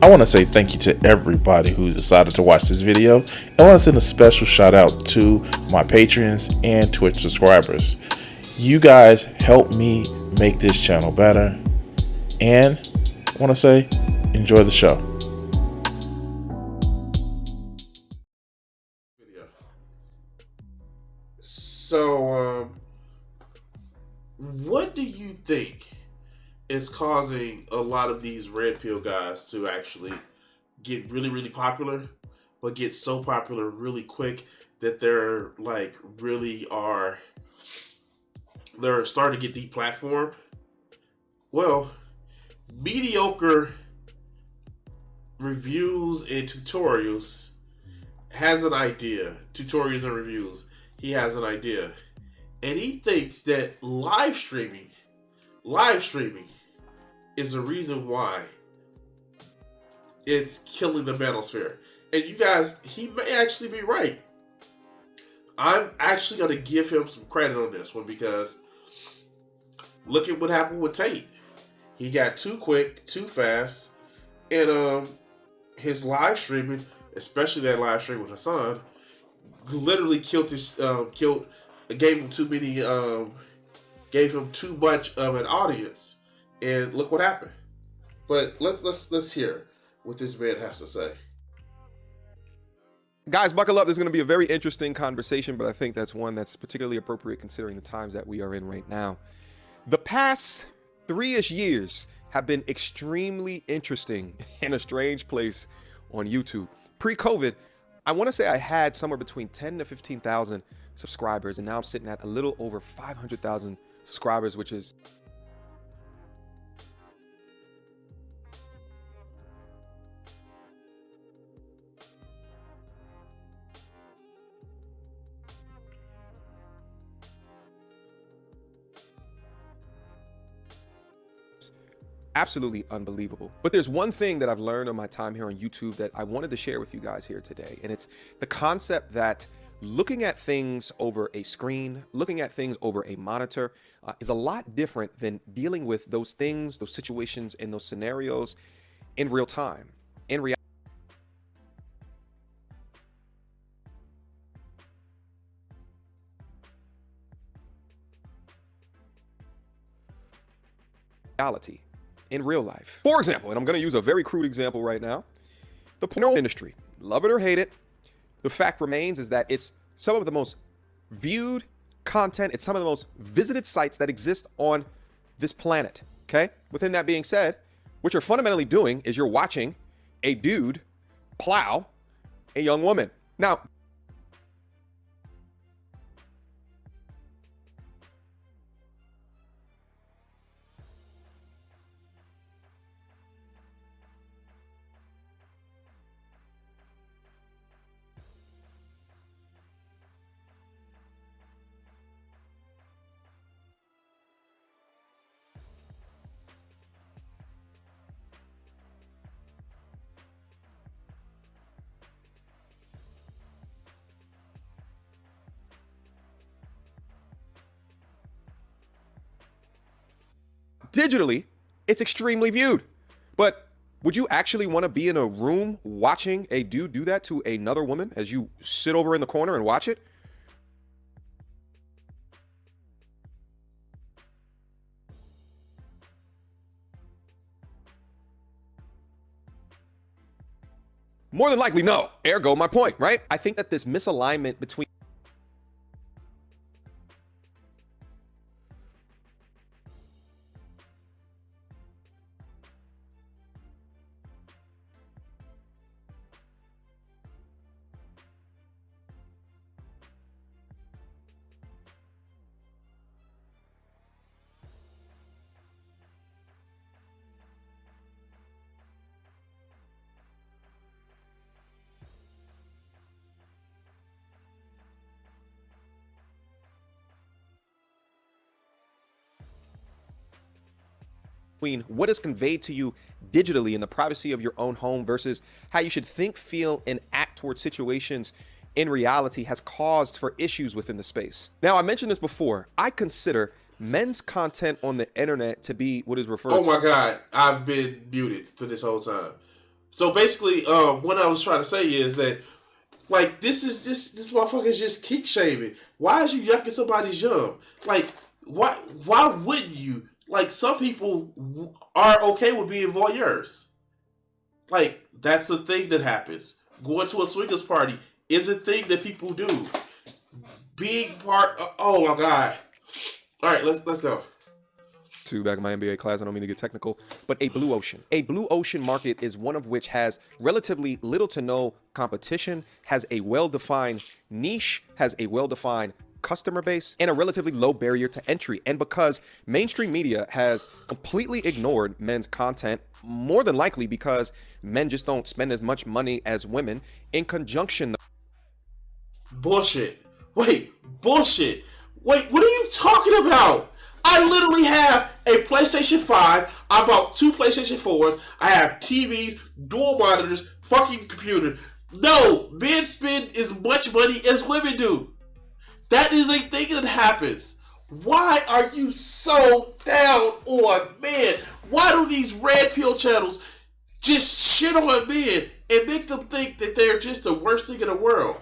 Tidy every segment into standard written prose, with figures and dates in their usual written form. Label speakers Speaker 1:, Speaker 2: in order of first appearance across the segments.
Speaker 1: I want to say thank you to everybody who decided to watch this video. And I want to send a special shout out to my patrons and Twitch subscribers. You guys help me make this channel better. And I want to say, enjoy the show. So, what do you think is causing a lot of these red pill guys to actually get really, really popular, but get so popular really quick that they're starting to get deplatformed? Well, mediocre reviews and tutorials has an idea. Tutorials and reviews. He has an idea. And he thinks that live streaming is the reason why it's killing the manosphere. And you guys, he may actually be right. I'm actually going to give him some credit on this one because look at what happened with Tate. He got too quick, too fast, and his live streaming, especially that live stream with Hassan, literally gave him too much of an audience, and look what happened. But let's hear what this man has to say.
Speaker 2: Guys, buckle up. This is going to be a very interesting conversation, but I think that's one that's particularly appropriate considering the times that we are in right now. The past 3-ish years have been extremely interesting in a strange place on YouTube. Pre-COVID, I want to say I had somewhere between 10 to 15,000 subscribers, and now I'm sitting at a little over 500,000 subscribers, which is absolutely unbelievable. But there's one thing that I've learned on my time here on YouTube that I wanted to share with you guys here today, and it's the concept that looking at things over a screen, looking at things over a monitor is a lot different than dealing with those things, those situations, and those scenarios in real time. In reality. In real life. For example, and I'm going to use a very crude example right now, the porno industry, love it or hate it, the fact remains is that it's some of the most viewed content, it's some of the most visited sites that exist on this planet, okay? Within that being said, what you're fundamentally doing is you're watching a dude plow a young woman. Now, digitally, it's extremely viewed. But would you actually want to be in a room watching a dude do that to another woman as you sit over in the corner and watch it? More than likely, no. Ergo, my point, right? I think that this misalignment between what is conveyed to you digitally in the privacy of your own home versus how you should think, feel, and act towards situations in reality has caused for issues within the space. Now, I mentioned this before. I consider men's content on the internet to be what is referred to.
Speaker 1: Oh my God, I've been muted for this whole time. So basically, what I was trying to say is that, like, this motherfucker is just kick shaming. Why is you yucking somebody's yum? Like, why wouldn't you? Like, some people are okay with being voyeurs. Like, that's a thing that happens. Going to a swingers party is a thing that people do. Being part of, oh my god. Alright, let's go.
Speaker 2: Back in my MBA class, I don't mean to get technical, but a blue ocean. A blue ocean market is one of which has relatively little to no competition, has a well-defined niche, has a well-defined customer base, and a relatively low barrier to entry. And because mainstream media has completely ignored men's content, more than likely because men just don't spend as much money as women, in conjunction.
Speaker 1: Bullshit. Wait, bullshit. Wait, what are you talking about? I literally have a PlayStation 5. I bought 2 PlayStation 4s. I have TVs, dual monitors, fucking computer. No, men spend as much money as women do. That is a thing that happens. Why are you so down on men? Why do these red pill channels just shit on men and make them think that they're just the worst thing in the world?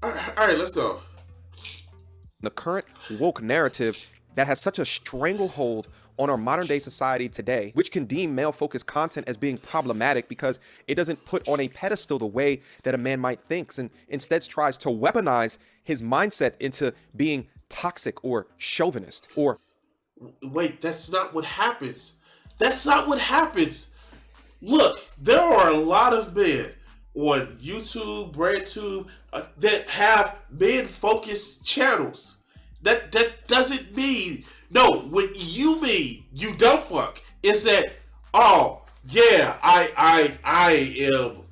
Speaker 1: Alright, let's go.
Speaker 2: The current woke narrative that has such a stranglehold on our modern day society today, which can deem male-focused content as being problematic because it doesn't put on a pedestal the way that a man might think, and instead tries to weaponize his mindset into being toxic or chauvinist or...
Speaker 1: Wait, that's not what happens. That's not what happens. Look, there are a lot of men on YouTube, BreadTube, that have men-focused channels. That doesn't mean, no, what you mean you don't fuck is that, oh yeah, I am,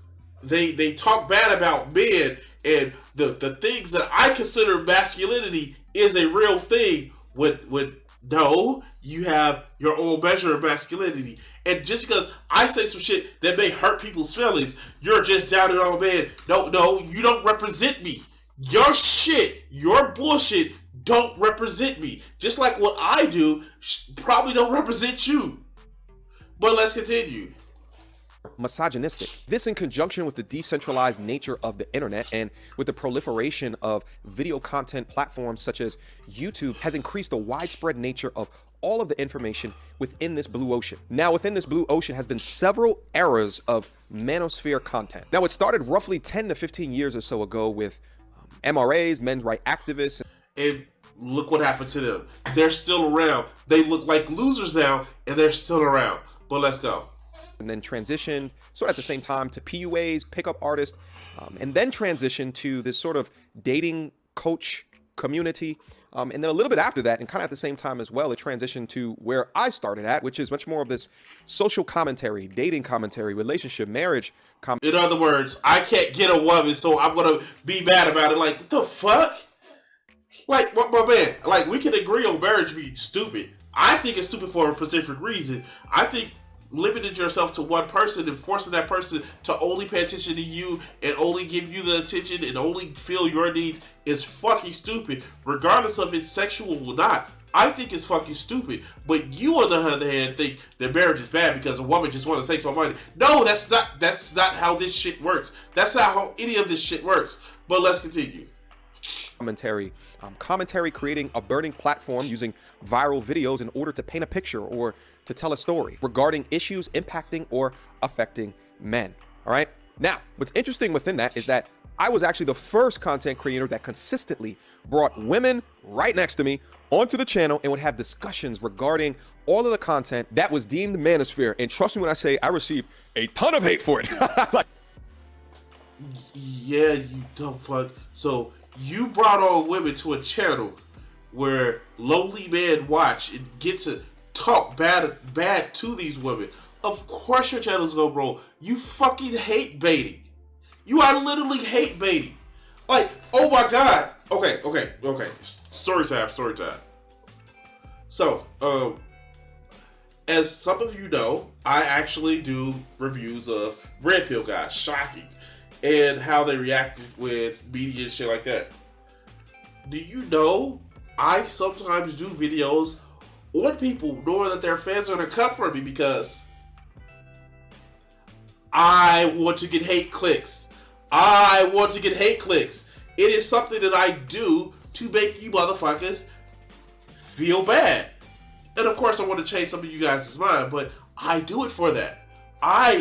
Speaker 1: they talk bad about men, and the things that I consider masculinity is a real thing. When no, you have your own measure of masculinity, and just because I say some shit that may hurt people's feelings, you're just down and all man. No, you don't represent me. Your shit, your bullshit don't represent me. Just like what I do probably don't represent you. But let's continue.
Speaker 2: Misogynistic. This, in conjunction with the decentralized nature of the internet and with the proliferation of video content platforms such as YouTube, has increased the widespread nature of all of the information within this blue ocean. Now, within this blue ocean has been several eras of manosphere content. Now, it started roughly 10 to 15 years or so ago with MRAs, men's rights activists.
Speaker 1: And look what happened to them. They're still around. They look like losers now, and they're still around. But let's go.
Speaker 2: And then transitioned sort of at the same time to PUAs, pickup artists, and then transitioned to this sort of dating coach community. And then a little bit after that, and kind of at the same time as well, it transitioned to where I started at, which is much more of this social commentary, dating commentary, relationship, marriage commentary.
Speaker 1: In other words, I can't get a woman, so I'm going to be mad about it. Like, what the fuck? Like, my man, like, we can agree on marriage being stupid. I think it's stupid for a specific reason. I think limiting yourself to one person and forcing that person to only pay attention to you and only give you the attention and only feel your needs is fucking stupid, regardless of it's sexual or not. I think it's fucking stupid. But you, on the other hand, think that marriage is bad because a woman just wants to take my money. No, that's not how this shit works. That's not how any of this shit works. But let's continue.
Speaker 2: Commentary creating a burning platform using viral videos in order to paint a picture or to tell a story regarding issues impacting or affecting men. All right. Now, what's interesting within that is that I was actually the first content creator that consistently brought women right next to me onto the channel and would have discussions regarding all of the content that was deemed manosphere. And trust me when I say I received a ton of hate for it. Like,
Speaker 1: yeah, you dumb fuck. So you brought all women to a channel where lonely men watch and get to talk bad to these women. Of course your channel's gonna roll. You fucking hate baiting. You are literally hate baiting. Like, oh my god. Okay. Story time. So, as some of you know, I actually do reviews of red pill guys, shocking, and how they react with media and shit like that. Do you know I sometimes do videos on people knowing that their fans are gonna cut for me because I want to get hate clicks. I want to get hate clicks. It is something that I do to make you motherfuckers feel bad. And of course I want to change some of you guys' mind, but I do it for that. I'm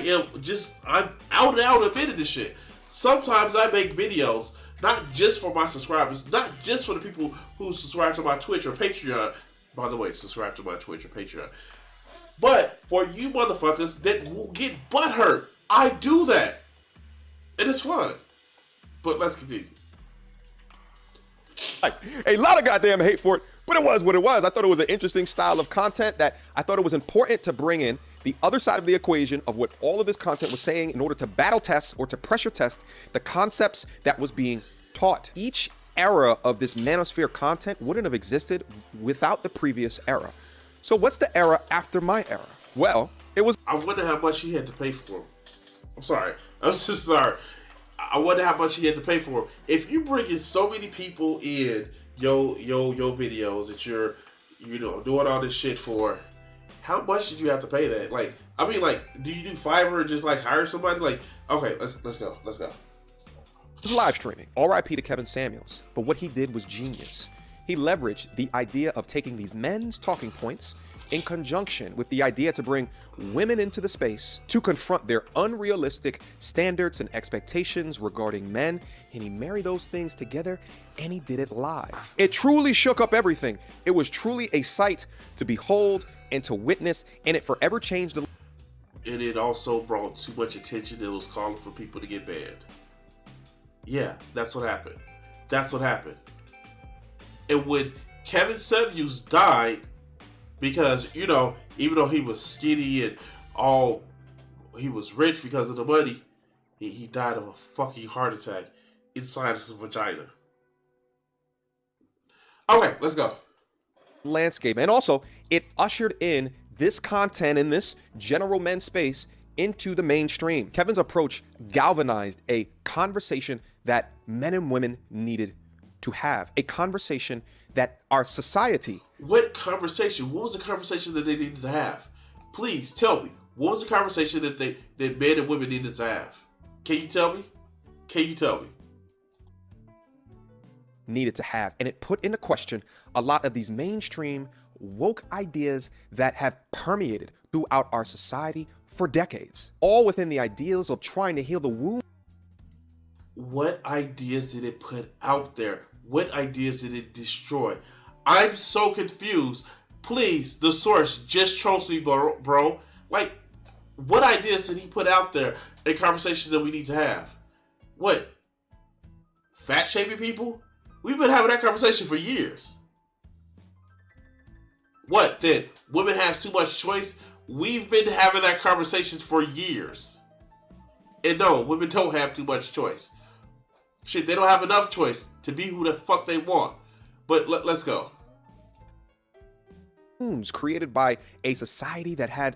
Speaker 1: out and out admitting this shit. Sometimes I make videos, not just for my subscribers, not just for the people who subscribe to my Twitch or Patreon. By the way, subscribe to my Twitch or Patreon. But for you motherfuckers that will get butthurt, I do that. And it's fun. But let's continue.
Speaker 2: Like, a lot of goddamn hate for it, but it was what it was. I thought it was an interesting style of content that I thought it was important to bring in the other side of the equation of what all of this content was saying in order to battle test or to pressure test the concepts that was being taught. Each era of this manosphere content wouldn't have existed without the previous era. So what's the era after my era? Well, it was...
Speaker 1: I wonder how much he had to pay for them. I'm sorry. I'm just sorry. I wonder how much he had to pay for them. If you bring in so many people in your videos that you're, doing all this shit for, how much did you have to pay that? Like, I mean, like, do you do Fiverr or just like hire somebody? Like, okay, let's go. Let's go.
Speaker 2: It was live streaming. R.I.P. to Kevin Samuels. But what he did was genius. He leveraged the idea of taking these men's talking points in conjunction with the idea to bring women into the space to confront their unrealistic standards and expectations regarding men, and he married those things together, and he did it live. It truly shook up everything. It was truly a sight to behold and to witness, and it forever changed the...
Speaker 1: And it also brought too much attention that was calling for people to get banned. Yeah, that's what happened. That's what happened. And when Kevin Samuels died, because, even though he was skinny and he was rich because of the money, he died of a fucking heart attack inside his vagina. Okay, let's go.
Speaker 2: Landscape. And also, it ushered in this content in this general men's space into the mainstream. Kevin's approach galvanized a conversation that men and women needed to have. A conversation that our society...
Speaker 1: What conversation? What was the conversation that they needed to have? Please tell me. What was the conversation that men and women needed to have? Can you tell me? Can you tell me?
Speaker 2: Needed to have. And it put into question a lot of these mainstream woke ideas that have permeated throughout our society for decades. All within the ideals of trying to heal the wound.
Speaker 1: What ideas did it put out there? What ideas did it destroy? I'm so confused. Please, the source, just trust me, bro. Like, what ideas did he put out there in conversations that we need to have? What? Fat shaming people? We've been having that conversation for years. What then? Women have too much choice? We've been having that conversation for years. And no, women don't have too much choice. Shit, they don't have enough choice to be who the fuck they want. But let's go.
Speaker 2: Created by a society that had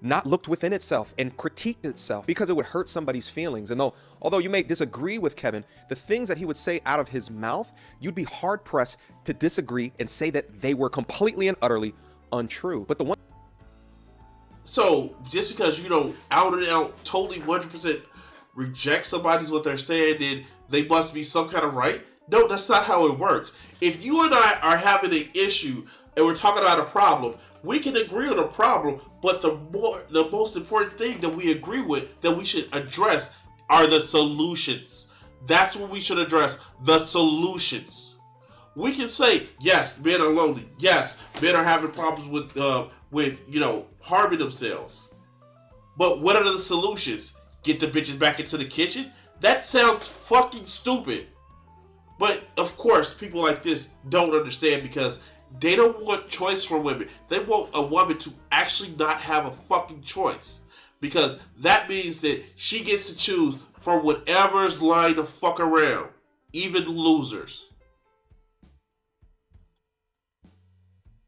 Speaker 2: not looked within itself and critiqued itself because it would hurt somebody's feelings. And although you may disagree with Kevin, the things that he would say out of his mouth, you'd be hard pressed to disagree and say that they were completely and utterly untrue. But the one...
Speaker 1: So just because you don't out and out totally 100% reject somebody's what they're saying, then they must be some kind of right? No, that's not how it works. If you and I are having an issue and we're talking about a problem, we can agree on a problem, but the most important thing that we agree with that we should address are the solutions. That's what we should address, the solutions. We can say, yes, men are lonely. Yes, men are having problems with harming themselves. But what are the solutions? Get the bitches back into the kitchen? That sounds fucking stupid. But, of course, people like this don't understand because they don't want choice for women. They want a woman to actually not have a fucking choice. Because that means that she gets to choose from whatever's lying the fuck around. Even losers.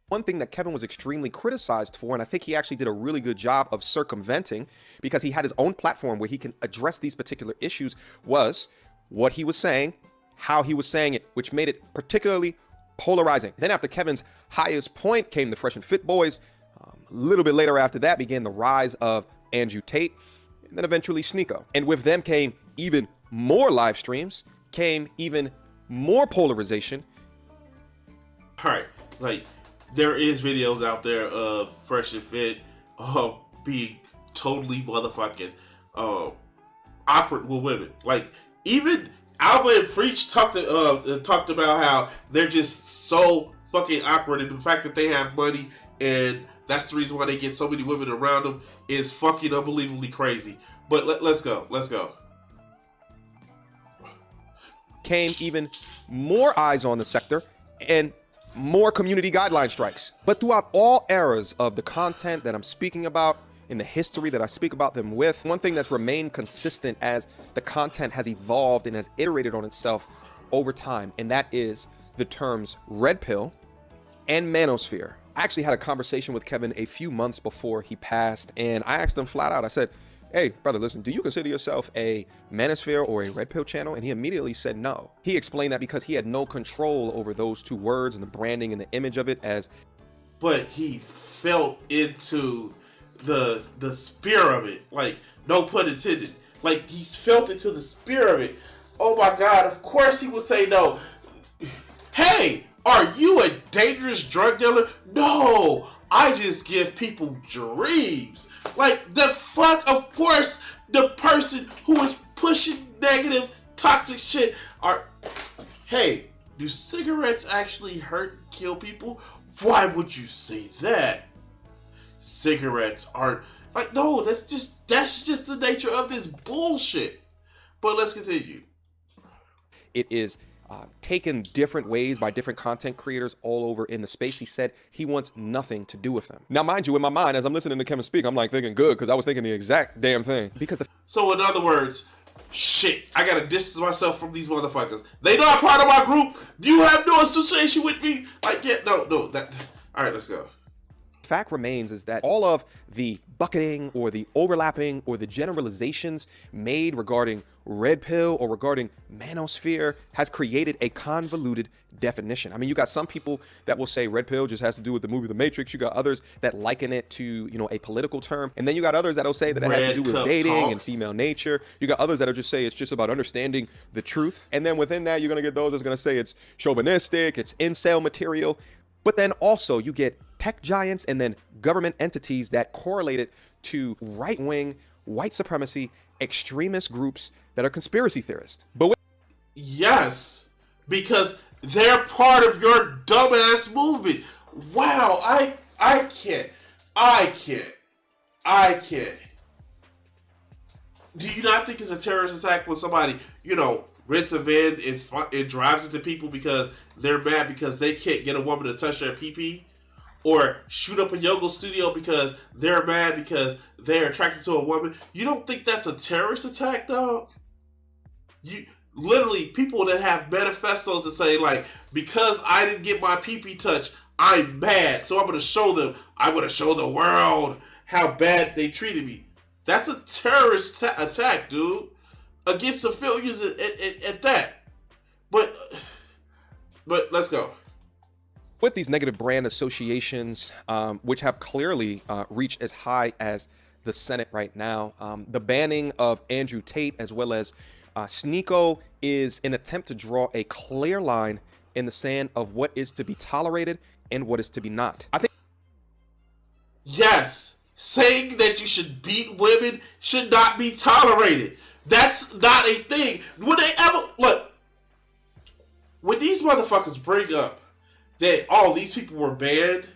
Speaker 2: One thing that Kevin was extremely criticized for, and I think he actually did a really good job of circumventing because he had his own platform where he can address these particular issues, was what he was saying, how he was saying it, which made it particularly polarizing. Then after Kevin's highest point came the Fresh and Fit Boys. A little bit later after that began the rise of Andrew Tate. and then eventually Sneeko. And with them came even more live streams, came even more polarization.
Speaker 1: All right, like there is videos out there of Fresh and Fit being totally motherfucking awkward with women. Like even Alba and Preach talked about how they're just so fucking awkward, and the fact that they have money and that's the reason why they get so many women around them is fucking unbelievably crazy. But let's go.
Speaker 2: Came even more eyes on the sector and more community guideline strikes. But throughout all eras of the content that I'm speaking about, in the history that I speak about them with, one thing that's remained consistent as the content has evolved and has iterated on itself over time, and that is the terms red pill and manosphere. I actually had a conversation with Kevin a few months before he passed, and I asked him flat out, I said, hey, brother, listen, do you consider yourself a manosphere or a red pill channel? And he immediately said no. He explained that because he had no control over those two words and the branding and the image of it as...
Speaker 1: But he felt into the spirit of it. Like, no pun intended. Like, he felt into the spirit of it. Oh my God, of course he would say no. Hey! Are you a dangerous drug dealer? No, I just give people dreams. Like, the fuck? Of course, the person who is pushing negative, toxic shit are... Hey, do cigarettes actually hurt and kill people? Why would you say that? Cigarettes aren't... Like, no, that's just the nature of this bullshit. But let's continue.
Speaker 2: It is... taken different ways by different content creators all over in the space. He said he wants nothing to do with them. Now, mind you, in my mind, as I'm listening to Kevin speak, I'm like thinking good, because I was thinking the exact damn thing. Because
Speaker 1: So in other words, shit, I gotta distance myself from these motherfuckers. They not part of my group. Do you have no association with me? Like, yeah, no, that... All right, let's go.
Speaker 2: Fact remains is that all of the bucketing or the overlapping or the generalizations made regarding red pill or regarding manosphere has created a convoluted definition. I mean, you got some people that will say red pill just has to do with the movie The Matrix. You got others that liken it to, you know, a political term. And then you got others that'll say that it has to do with dating and female nature. You got others that'll just say it's just about understanding the truth. And then within that, you're going to get those that's going to say it's chauvinistic, it's incel material. But then also you get tech giants and then government entities that correlate it to right-wing, white supremacy, extremist groups that are conspiracy theorists. But
Speaker 1: yes, because they're part of your dumbass movement. Wow, I can't. Do you not think it's a terrorist attack when somebody, you know, rents a van and drives into people because they're mad because they can't get a woman to touch their pee-pee? Or shoot up a yoga studio because they're mad because they're attracted to a woman? You don't think that's a terrorist attack, dog? You literally, people that have manifestos that say, like, because I didn't get my pee-pee touched, I'm mad. So I'm going to show them, I'm going to show the world how bad they treated me. That's a terrorist attack, dude. Against civilians at that. But let's go.
Speaker 2: With these negative brand associations, which have clearly reached as high as the Senate right now, the banning of Andrew Tate as well as Sneeko is an attempt to draw a clear line in the sand of what is to be tolerated and what is to be not. I think.
Speaker 1: Yes, saying that you should beat women should not be tolerated. That's not a thing. When they ever look, when these motherfuckers bring up that these people were banned,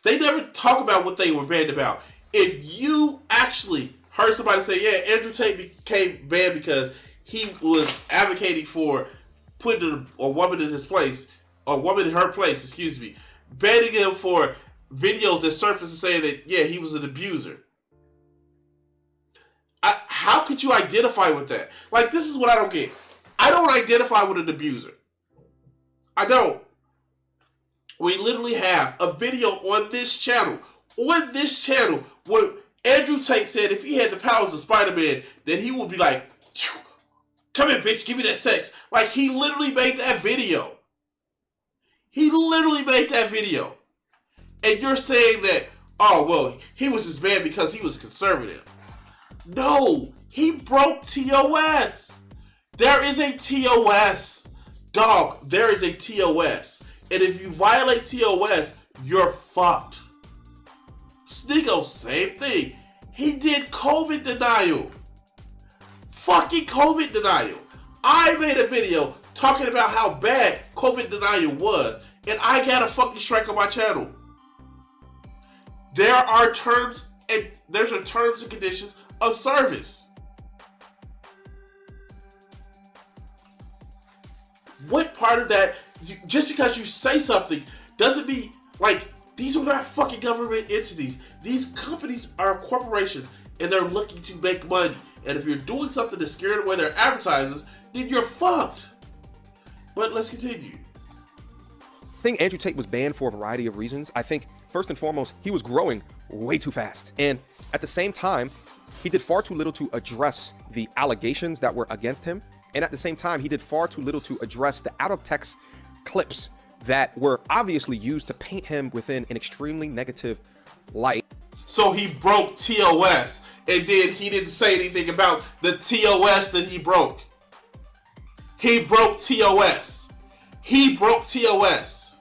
Speaker 1: they never talk about what they were banned about. If you actually heard somebody say, yeah, Andrew Tate became banned because he was advocating for putting a woman in his place, a woman in her place, excuse me, banning him for videos that surfaced and saying that, yeah, he was an abuser. How could you identify with that? Like, this is what I don't get. I don't identify with an abuser. I don't. We literally have a video on this channel, where Andrew Tate said if he had the powers of Spider-Man, then he would be like, come here, bitch, give me that sex. Like, he literally made that video. And you're saying that, oh, well, he was just banned because he was conservative. No, he broke TOS. There is a TOS. Dog, there is a TOS. And if you violate TOS, you're fucked. Sneeko, same thing. He did COVID denial. Fucking COVID denial. I made a video talking about how bad COVID denial was, and I got a fucking strike on my channel. There are terms and conditions of service. What part of that, just because you say something doesn't mean, like, these are not fucking government entities. These companies are corporations and they're looking to make money. And if you're doing something to scare away their advertisers, then you're fucked. But let's continue.
Speaker 2: I think Andrew Tate was banned for a variety of reasons. I think, first and foremost, he was growing way too fast. And at the same time, he did far too little to address the allegations that were against him. And at the same time, he did far too little to address the out-of-text clips that were obviously used to paint him within an extremely negative light.
Speaker 1: So he broke TOS, and then he didn't say anything about the TOS that he broke. He broke TOS. He broke TOS.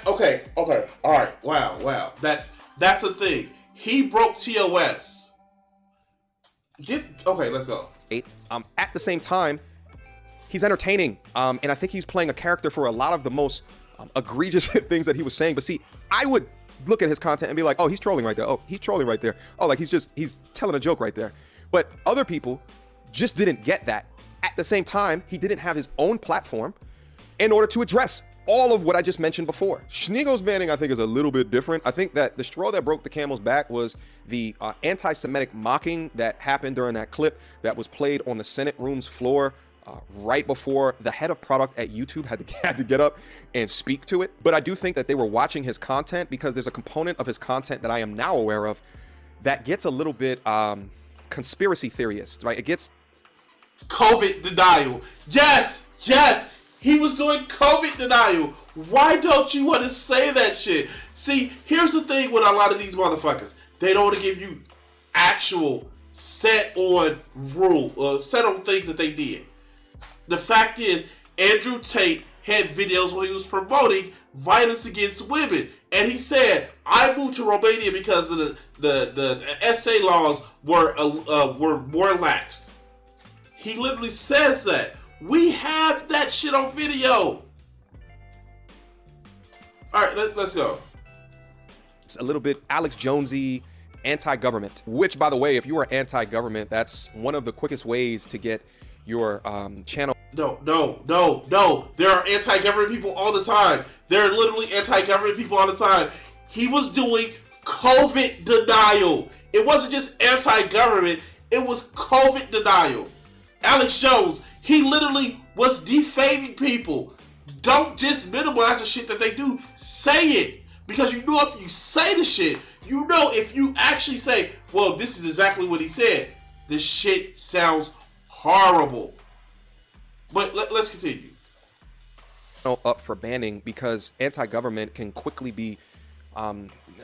Speaker 1: Okay, all right, wow. That's the thing. He broke TOS. Okay, let's go.
Speaker 2: At the same time, he's entertaining, and I think he's playing a character for a lot of the most egregious things that he was saying. But see, I would look at his content and be like, oh, he's trolling right there. Oh, he's trolling right there. Oh, like he's telling a joke right there. But other people just didn't get that. At the same time, he didn't have his own platform in order to address all of what I just mentioned before. Sneeko's banning, I think, is a little bit different. I think that the straw that broke the camel's back was the anti-Semitic mocking that happened during that clip that was played on the Senate room's floor right before the head of product at YouTube had to get up and speak to it. But I do think that they were watching his content, because there's a component of his content that I am now aware of that gets a little bit conspiracy theorist, right? It gets
Speaker 1: COVID denial. Yes. He was doing COVID denial. Why don't you want to say that shit? See, here's the thing with a lot of these motherfuckers. They don't want to give you actual set on things that they did. The fact is, Andrew Tate had videos where he was promoting violence against women, and he said, "I moved to Romania because of the SA laws were more lax." He literally says that. We have that shit on video. All right, let's go.
Speaker 2: It's a little bit Alex Jonesy, anti-government, which, by the way, if you are anti-government, that's one of the quickest ways to get your channel.
Speaker 1: No. There are anti-government people all the time. There are literally anti-government people all the time. He was doing COVID denial. It wasn't just anti-government. It was COVID denial. Alex Jones, he literally was defaming people. Don't just minimize the shit that they do. Say it. Because you know if you say the shit, you know if you actually say, well, this is exactly what he said, this shit sounds horrible. But let's continue.
Speaker 2: Up for banning, because anti-government can quickly be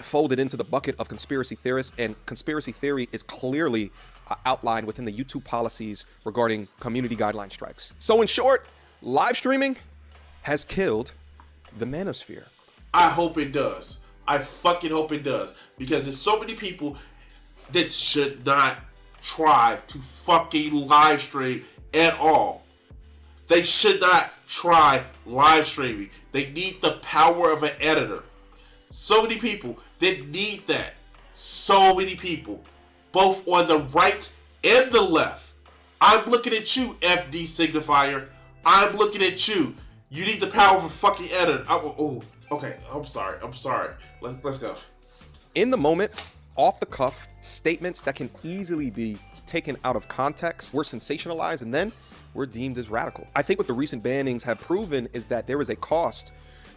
Speaker 2: folded into the bucket of conspiracy theorists, and conspiracy theory is clearly outlined within the YouTube policies regarding community guideline strikes. So in short, live streaming has killed the manosphere.
Speaker 1: I hope it does. I fucking hope it does. Because there's so many people that should not try to fucking live stream at all. They should not try live streaming. They need the power of an editor. So many people that need that. So many people. Both on the right and the left. I'm looking at you, FD Signifier. I'm looking at you. You need the power of a fucking editor. Okay. I'm sorry. Let's go.
Speaker 2: In the moment, off the cuff, statements that can easily be taken out of context were sensationalized, and then were deemed as radical. I think what the recent bannings have proven is that there is a cost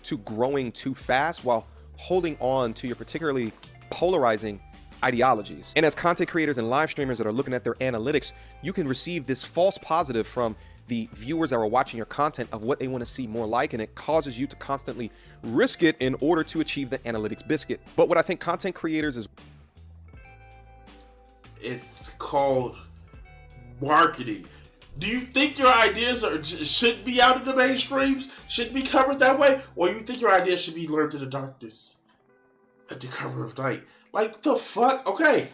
Speaker 2: to growing too fast while holding on to your particularly polarizing ideologies. And as content creators and live streamers that are looking at their analytics, you can receive this false positive from the viewers that are watching your content of what they want to see more like, and it causes you to constantly risk it in order to achieve the analytics biscuit. But what I think content creators is...
Speaker 1: It's called marketing. Do you think your ideas should be out in the mainstreams, should be covered that way, or you think your ideas should be learned in the darkness at the cover of night? Like, the fuck? Okay,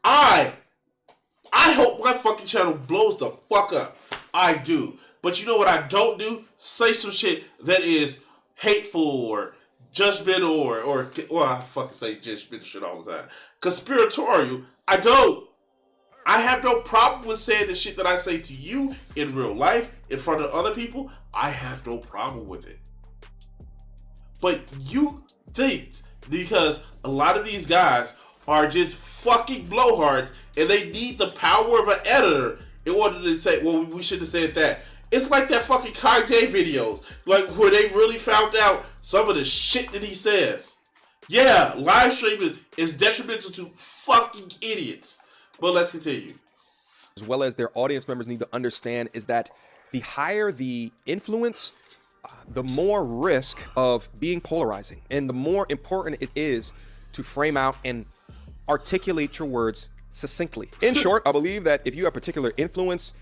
Speaker 1: I hope my fucking channel blows the fuck up. I do. But you know what I don't do? Say some shit that is hateful or judgmental or well, I fucking say judgmental shit all the time. Conspiratorial. I don't. I have no problem with saying the shit that I say to you in real life, in front of other people. I have no problem with it. But you think, because a lot of these guys are just fucking blowhards and they need the power of an editor in order to say, well, we should have said that. It's like that fucking Kanye videos, like where they really found out some of the shit that he says. Yeah, live streaming is detrimental to fucking idiots. But let's continue.
Speaker 2: As well as their audience members need to understand is that the higher the influence, the more risk of being polarizing, and the more important it is to frame out and articulate your words succinctly. In short, I believe that if you have particular influence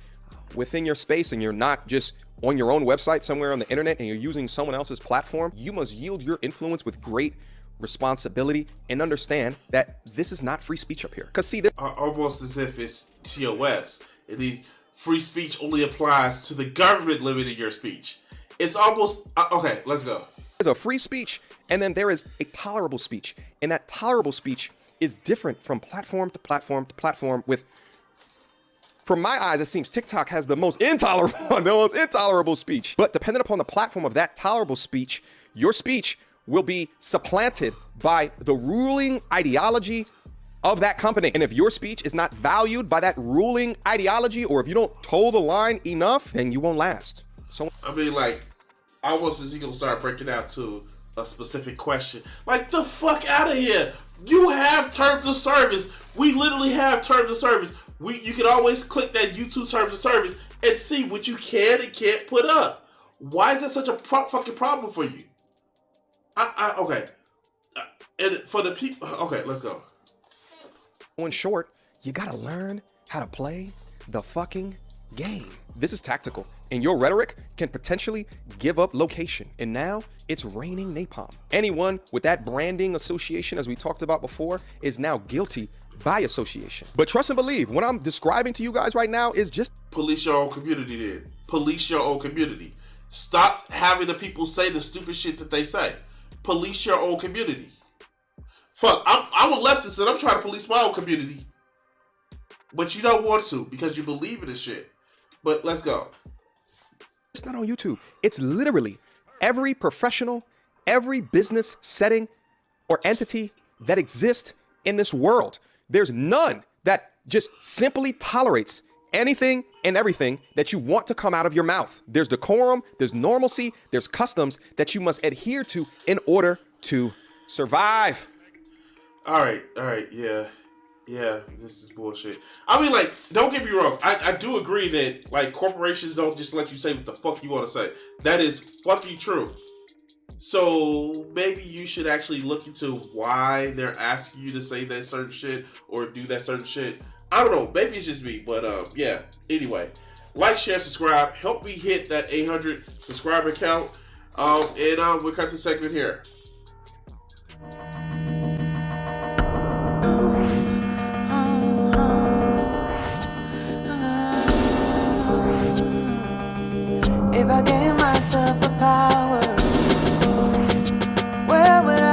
Speaker 2: within your space and you're not just on your own website somewhere on the internet and you're using someone else's platform, you must yield your influence with great responsibility and understand that this is not free speech up here. Because see,
Speaker 1: almost as if it's TOS, and these free speech only applies to the government limiting your speech. It's almost okay. Let's go.
Speaker 2: There's a free speech, and then there is a tolerable speech, and that tolerable speech is different from platform to platform to platform. With, from my eyes, it seems TikTok has the most intolerable speech. But depending upon the platform of that tolerable speech, your speech will be supplanted by the ruling ideology of that company. And if your speech is not valued by that ruling ideology, or if you don't toe the line enough, then you won't last. So
Speaker 1: I mean, like, almost as he gonna start breaking out to a specific question. Like, the fuck out of here. You have terms of service. We literally have terms of service. You can always click that YouTube terms of service and see what you can and can't put up. Why is that such a fucking problem for you? Okay. And for the people, okay, let's go.
Speaker 2: In short, you gotta learn how to play the fucking game. This is tactical, and your rhetoric can potentially give up location. And now it's raining napalm. Anyone with that branding association, as we talked about before, is now guilty by association. But trust and believe, what I'm describing to you guys right now is just
Speaker 1: police your own community. Then police your own community. Stop having the people say the stupid shit that they say. Police your own community. Fuck, I'm a leftist and I'm trying to police my own community. But you don't want to because you believe in this shit. But let's go.
Speaker 2: It's not on YouTube. It's literally every professional, every business setting or entity that exists in this world. There's none that just simply tolerates anything and everything that you want to come out of your mouth. There's decorum, there's normalcy, there's customs that you must adhere to in order to survive.
Speaker 1: All right, yeah, this is bullshit. I mean, like, don't get me wrong. I do agree that, like, corporations don't just let you say what the fuck you want to say. That is fucking true. So maybe you should actually look into why they're asking you to say that certain shit or do that certain shit. I don't know. Maybe it's just me, but yeah. Anyway, like, share, subscribe. Help me hit that 800 subscriber count. And we'll cut the segment here.
Speaker 3: If I gave myself the power, where would I